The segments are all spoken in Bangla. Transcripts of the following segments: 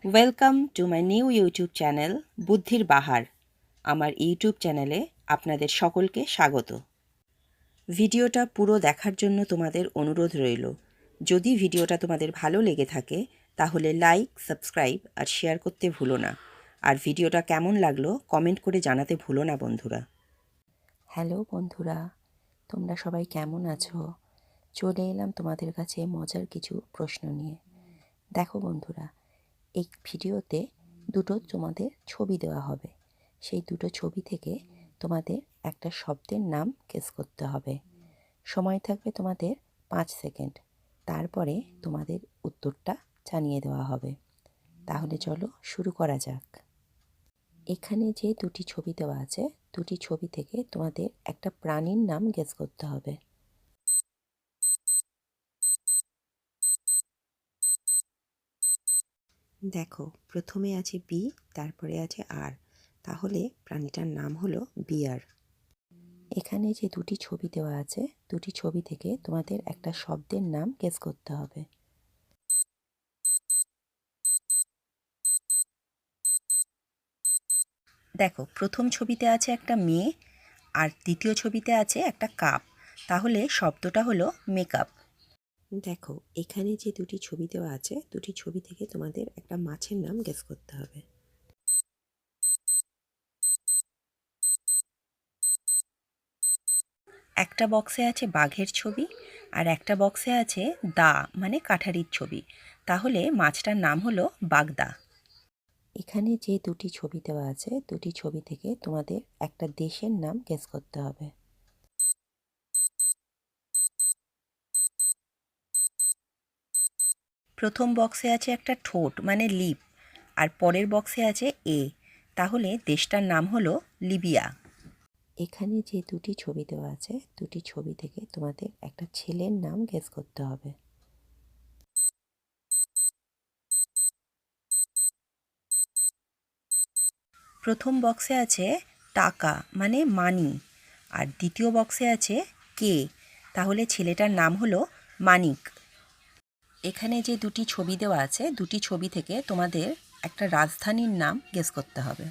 Welcome to my new YouTube channel বুদ্ধির বাহার। আমার ইউটিউব চ্যানেলে আপনাদের সকলকে স্বাগত। ভিডিওটা পুরো দেখার জন্য তোমাদের অনুরোধ রইল। যদি ভিডিওটা তোমাদের ভালো লেগে থাকে তাহলে লাইক, সাবস্ক্রাইব আর শেয়ার করতে ভুলো না। আর ভিডিওটা কেমন লাগলো কমেন্ট করে জানাতে ভুলো না বন্ধুরা। হ্যালো বন্ধুরা, তোমরা সবাই কেমন আছো? চলে এলাম তোমাদের কাছে মজার কিছু প্রশ্ন নিয়ে। দেখো বন্ধুরা, এই ভিডিওতে দুটো তোমাদের ছবি দেওয়া হবে। সেই দুটো ছবি থেকে তোমাদের একটা শব্দের নাম গেস করতে হবে। সময় থাকবে তোমাদের 5 সেকেন্ড। তারপরে তোমাদের উত্তরটা জানিয়ে দেওয়া হবে। তাহলে চলো শুরু করা যাক। এখানে যে দুটি ছবি দেওয়া আছে, দুটি ছবি থেকে তোমাদের একটা প্রাণীর নাম গেস করতে হবে। দেখো, প্রথমে আছে বি, তারপরে আছে আর, তাহলে প্রাণীটার নাম হলো বিয়ার। এখানে যে দুটি ছবি দেওয়া আছে, দুটি ছবি থেকে তোমাদের একটা শব্দের নাম গেস করতে হবে। দেখো, প্রথম ছবিতে আছে একটা মেয়ে আর দ্বিতীয় ছবিতে আছে একটা কাপ, তাহলে শব্দটা হলো মেকআপ। দেখো, এখানে যে দুটি ছবি দেওয়া আছে, দুটি ছবি থেকে তোমাদের একটা মাছের নাম গেস করতে হবে। একটা বক্সে আছে বাঘের ছবি আর একটা বক্সে আছে দা মানে কাঠারির ছবি, তাহলে মাছটার নাম হলো বাগদা। এখানে যে দুটি ছবি দেওয়া আছে, দুটি ছবি থেকে তোমাদের একটা দেশের নাম গেস করতে হবে। প্রথম বক্সে আছে একটা ঠোঁট মানে লিপ আর পরের বক্সে আছে এ, তাহলে দেশটার নাম হলো লিবিয়া। এখানে যে দুটি ছবি দেওয়া আছে, দুটি ছবি থেকে তোমাদের একটা ছেলের নাম গেস করতে হবে। প্রথম বক্সে আছে টাকা মানে মানি আর দ্বিতীয় বক্সে আছে কে, তাহলে ছেলেটার নাম হলো মানিক। এখানে যে দুটি ছবি দেওয়া আছে, দুটি ছবি থেকে তোমাদের একটা রাজধানীর নাম গেস করতে হবে।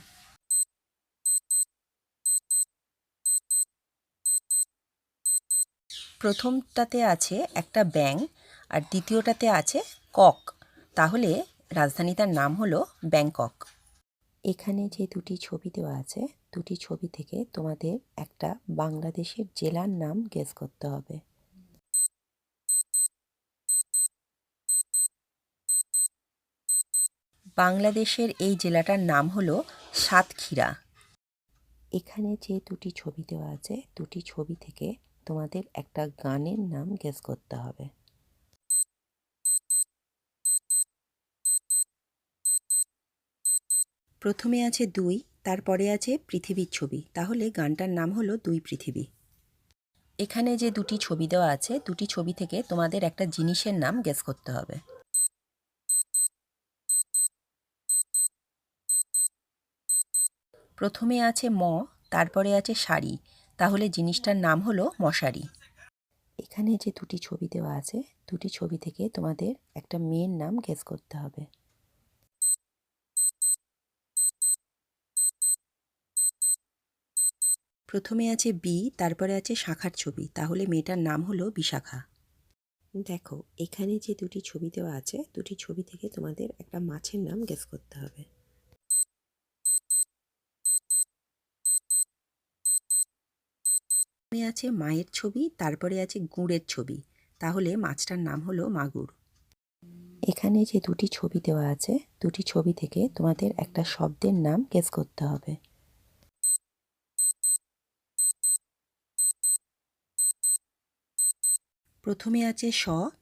প্রথমটাতে আছে একটা ব্যাঙ আর দ্বিতীয়টাতে আছে কক, তাহলে রাজধানীটার নাম হলো ব্যাংকক। এখানে যে দুটি ছবি দেওয়া আছে, দুটি ছবি থেকে তোমাদের একটা বাংলাদেশের জেলার নাম গেস করতে হবে। বাংলাদেশের এই জেলাটার নাম হলো সাতক্ষীরা। এখানে যে দুটি ছবি দেওয়া আছে, দুটি ছবি থেকে তোমাদের একটা গানের নাম গেস করতে হবে। প্রথমে আছে দুই, তারপরে আছে পৃথিবীর ছবি, তাহলে গানটার নাম হলো দুই পৃথিবী। এখানে যে দুটি ছবি দেওয়া আছে, দুটি ছবি থেকে তোমাদের একটা জিনিসের নাম গেস করতে হবে। প্রথমে আছে তারপরে আছে শাড়ি, তাহলে জিনিসটার নাম হলো মশারি। এখানে যে দুটি ছবি দেওয়া আছে, দুটি ছবি থেকে তোমাদের একটা মেয়ের নাম গেস করতে হবে। প্রথমে আছে বি, তারপরে আছে শাখার ছবি, তাহলে মেয়েটার নাম হলো বিশাখা। দেখো, এখানে যে দুটি ছবি দেওয়া আছে, দুটি ছবি থেকে তোমাদের একটা মাছের নাম গেস করতে হবে। প্রথমে আছে মায়ের ছবি, তারপরে আছে গুড়ের ছবি, তাহলে মাছটার নাম হলো মাগুর। এখানে যে দুটি ছবি দেওয়া আছে, দুটি ছবি থেকে তোমাদের একটা শব্দের নাম গেস করতে হবে। প্রথমে আছে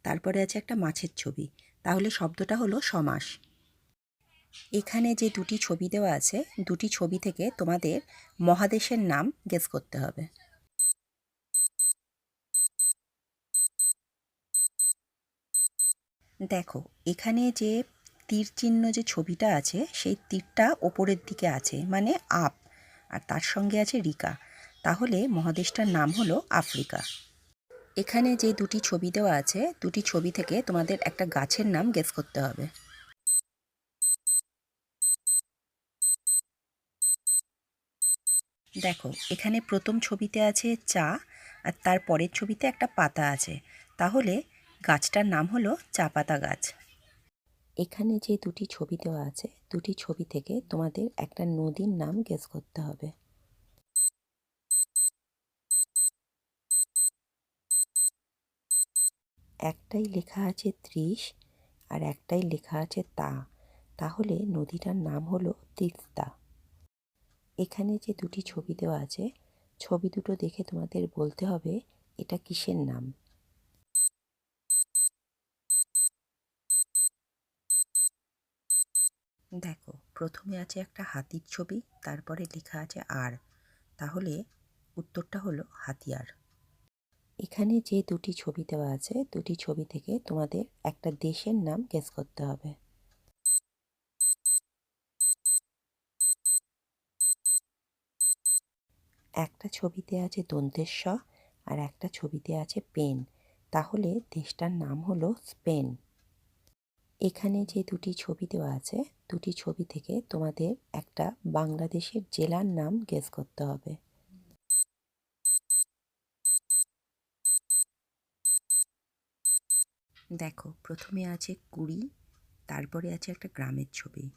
তারপরে আছে একটা মাছের ছবি, তাহলে শব্দটা হলো সমাস। এখানে যে দুটি ছবি দেওয়া আছে, দুটি ছবি থেকে তোমাদের মহাদেশের নাম গেস করতে হবে। দেখো, এখানে যে তীর চিহ্ন যে ছবিটা আছে, সেই তীরটা ওপরের দিকে আছে মানে আপ, আর তার সঙ্গে আছে রিকা, তাহলে মহাদেশটার নাম হলো আফ্রিকা। এখানে যে দুটি ছবি দেওয়া আছে, দুটি ছবি থেকে তোমাদের একটা গাছের নাম গেস করতে হবে। দেখো, এখানে প্রথম ছবিতে আছে চা আর তার পরের ছবিতে একটা পাতা আছে, তাহলে গাছটার নাম হলো চা পাতা গাছ। এখানে যে দুটি ছবি দেওয়া আছে, দুটি ছবি থেকে তোমাদের একটা নদীর নাম গেস করতে হবে। একটাই লেখা আছে 30 আর একটাই লেখা আছে তাহলে নদীটার নাম হলো তিস্তা। এখানে যে দুটি ছবি দেওয়া আছে, ছবি দুটো দেখে তোমাদের বলতে হবে এটা কিসের নাম। দেখো, প্রথমে আছে একটা হাতির ছবি, তারপরে লেখা আছে তাহলে উত্তরটা হলো হাতিয়ার। এখানে যে দুটি ছবি দেওয়া আছে, দুটি ছবি থেকে তোমাদের একটা দেশের নাম গেস করতে হবে। একটা ছবিতে আছে দন্তেশ আর একটা ছবিতে আছে পেন, তাহলে দেশটার নাম হলো স্পেন। এখানে যে দুটি ছবি দেওয়া আছে, দুটি ছবি থেকে তোমাদের একটা বাংলাদেশের জেলার নাম গেস করতে হবে। দেখো, প্রথমে আছে 20, তারপরে আছে একটা গ্রামের ছবি,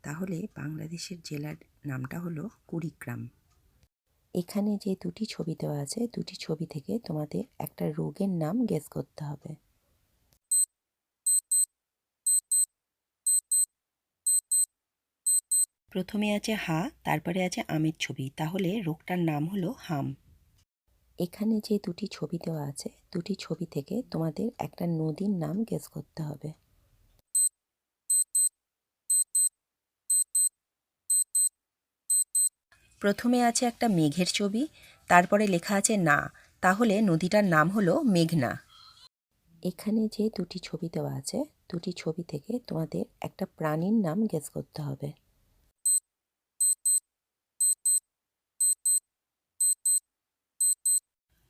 তাহলে বাংলাদেশের জেলার নামটা হলো কুড়িগ্রাম। এখানে যে দুটি ছবি দেওয়া আছে, দুটি ছবি থেকে তোমাদের একটা রোগের নাম গেস করতে হবে। প্রথমে আছে তারপরে আছে আমের ছবি, তাহলে রোগটার নাম হলো হাম। এখানে যে দুটি ছবি দেওয়া আছে, দুটি ছবি থেকে তোমাদের একটা নদীর নাম গেস করতে হবে। প্রথমে আছে একটা মেঘের ছবি, তারপরে লেখা আছে না, তাহলে নদীটার নাম হলো মেঘনা। এখানে যে দুটি ছবি দেওয়া আছে, দুটি ছবি থেকে তোমাদের একটা প্রাণীর নাম গেস করতে হবে।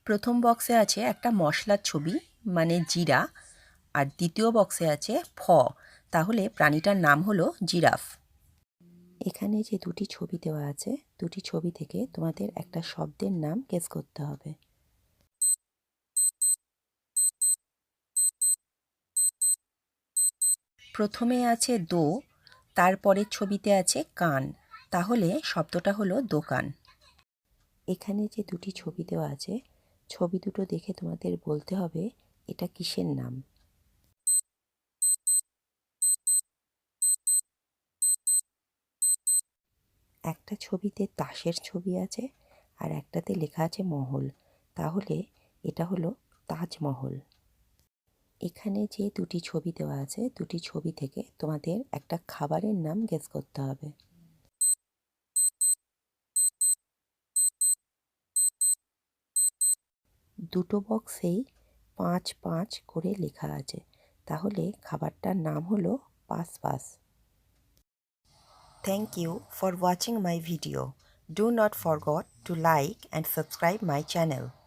প্রথম বক্সে আছে একটা মশলার ছবি মানে জিরা, আর দ্বিতীয় বক্সে আছে তাহলে প্রাণীটার নাম হলো জিরাফ। এখানে যে দুটি ছবি দেওয়া আছে, দুটি ছবি থেকে তোমাদের একটা শব্দের নাম গেস করতে হবে। প্রথমে আছে তারপরের ছবিতে আছে কান, তাহলে শব্দটা হলো দোকান। এখানে যে দুটি ছবি দেওয়া আছে, ছবি দুটো দেখে তোমাদের বলতে হবে এটা কিসের নাম। একটা ছবিতে তাসের ছবি আছে আর একটাতে লেখা আছে মহল, তাহলে এটা হলো তাজমহল। এখানে যে দুটি ছবি দেওয়া আছে, দুটি ছবি থেকে তোমাদের একটা খাবারের নাম গেস করতে হবে। দুটো বক্সেই 5 5 করে লেখা আছে, তাহলে খাবারটার নাম হলো pass. Thank you for watching my video. Do not forget to like and subscribe my channel.